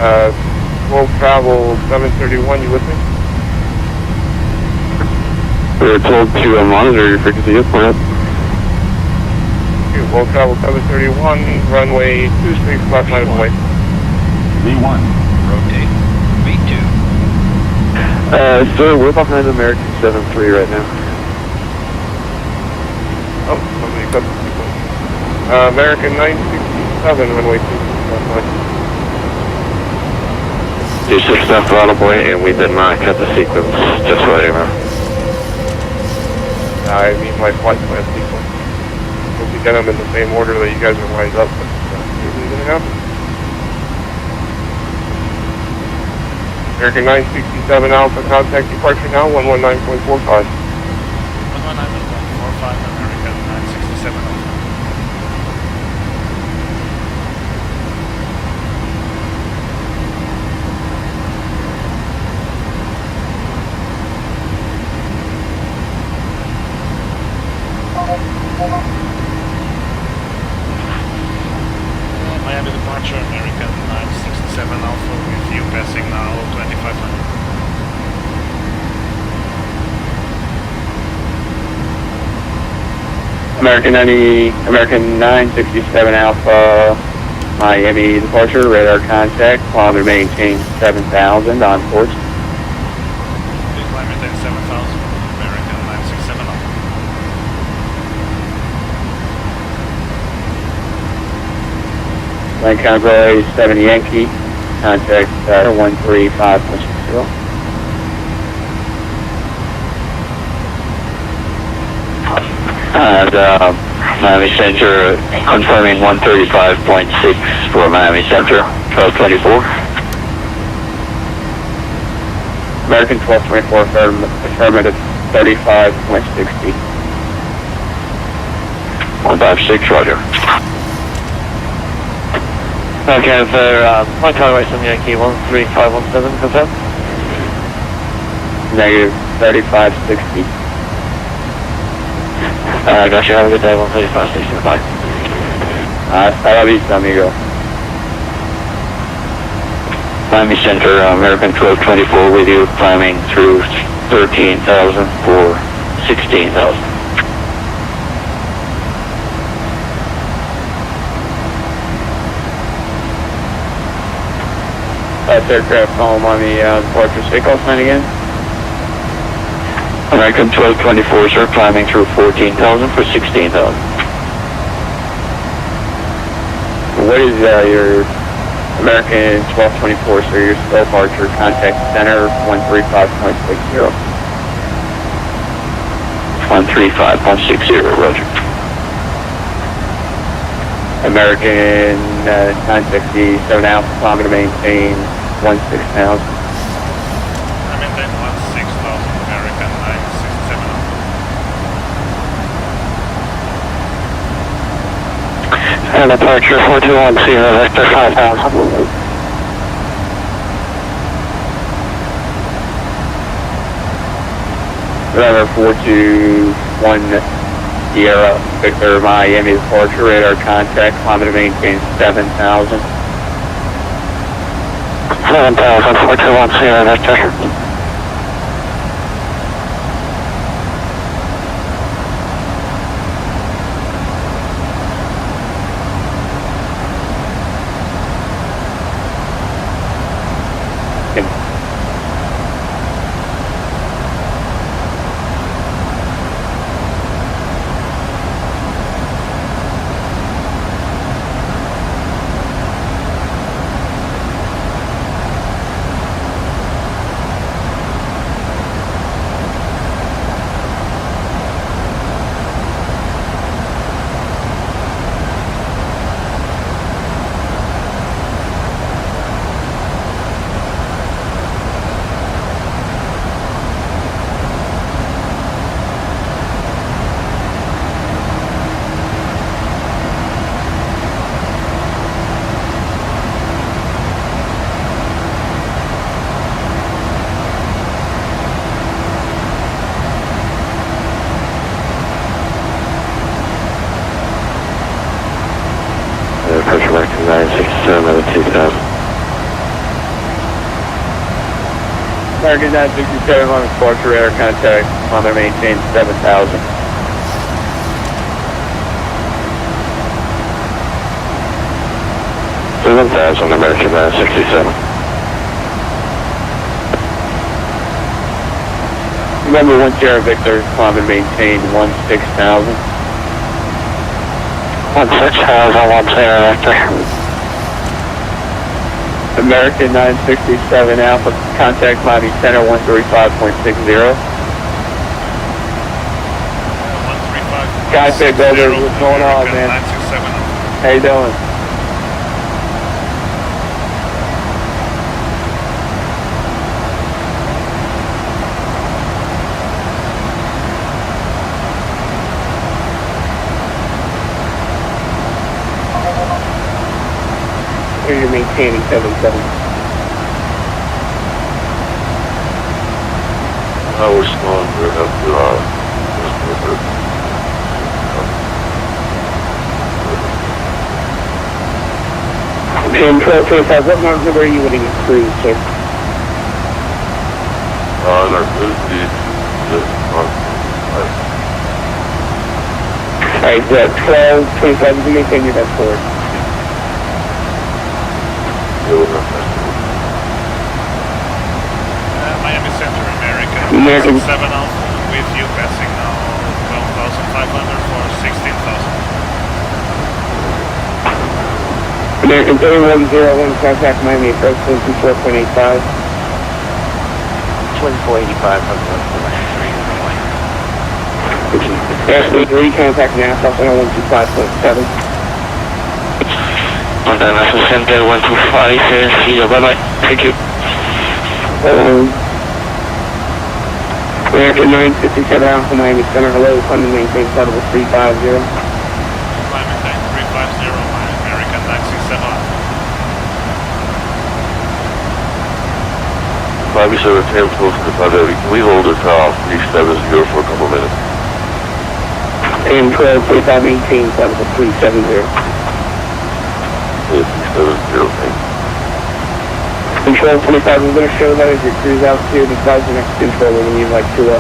World Travel 731, you with me? We were told to monitor your frequency airport. Okay, World Travel 731, runway 26 left line of way. V1. Rotate. V2. Sir, we're behind American 73 right now. Oh, somebody cut the sequence. American 967, runway 26 left line. 26 left throttle point, and we did not cut the sequence, just so you know. I mean my flight plan sequence. We'll be get them in the same order that you guys are lined up, but usually going to happen. American 967 Alpha, contact departure now, 119.45. 119.45, American 967 Alpha. Miami departure, American 967 Alpha with you passing now 2500. American 967 Alpha, Miami departure, radar contact, kilometer maintain 7,000 on course. Please climb maintain 7000, American 967 Alpha. Line convoy 7 Yankee, contact 135.60. And Miami Center confirming 135.6 for Miami Center, 1224. American 1224 affirmative 35.60. 156, roger. Okay, for Line convoy 7 Yankee 13517, confirm. Negative 3560. Gotcha, have a good day, 13560, bye. Hasta la vista, amigo. Miami Center, American 1224 with you, climbing through 13,000 for 16,000. That's aircraft home on the departure takeoff line again. American 1224, sir, climbing through 14,000 for 16,000. What is your American 1224, sir, your slow departure, contact center 135.60. 135.60, roger. American 967 Alpha, kilometer maintain 16,000. I maintain 16,000, American 967 Alpha. And departure 4210, vector 5,000. November 421 Sierra, Victor, Miami departure, radar contact, kilometer maintain 7,000. 7,000, 421 Sierra, Victor. American 967 on departure air contact. On their maintain 7,000. 7,000 American 967. Remember 1 Sierra Victor, climb and maintain 16,000. 16,000, 1 Sierra Victor. American 967 Alpha, contact Miami Center 135.60. 135. Guys, hey, builder, what's going on, man? 967. How you doing? Here you're maintaining 77. I was small, we have to, And 1225, what number are you wanting to cruise, sir? and our food feed, Alright, 1225, you maintain your best forward. Miami Center, American. American. 7 Alpha with you passing now 12,500 for 16,000. American 3101, contact Miami approach 24.85. 2485, Airspeed 3, contact Nassau Center 125.7. Montana Center 125, see you, bye-bye, thank you. American 957 Alpha Miami Center, hello, London maintain level 350. Miami 350, American 967. 5-7 close to the Padre. Can we hold it 370 for a couple minutes? And 1245 maintain level 370. Yeah, 370, thanks. Control 25, we're going to show that as your cruise altitude. Advise the next control when you'd like to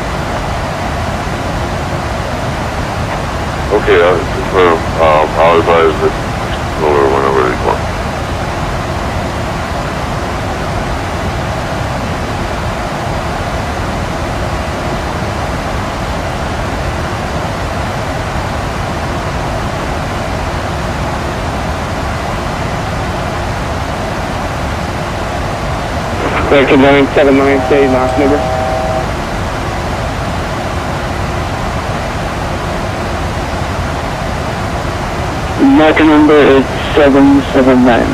Okay, I'll advise the controller when I'm ready for it. American 979, say last number. American number is 779.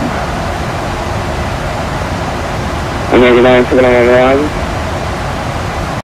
American 979 on the horizon.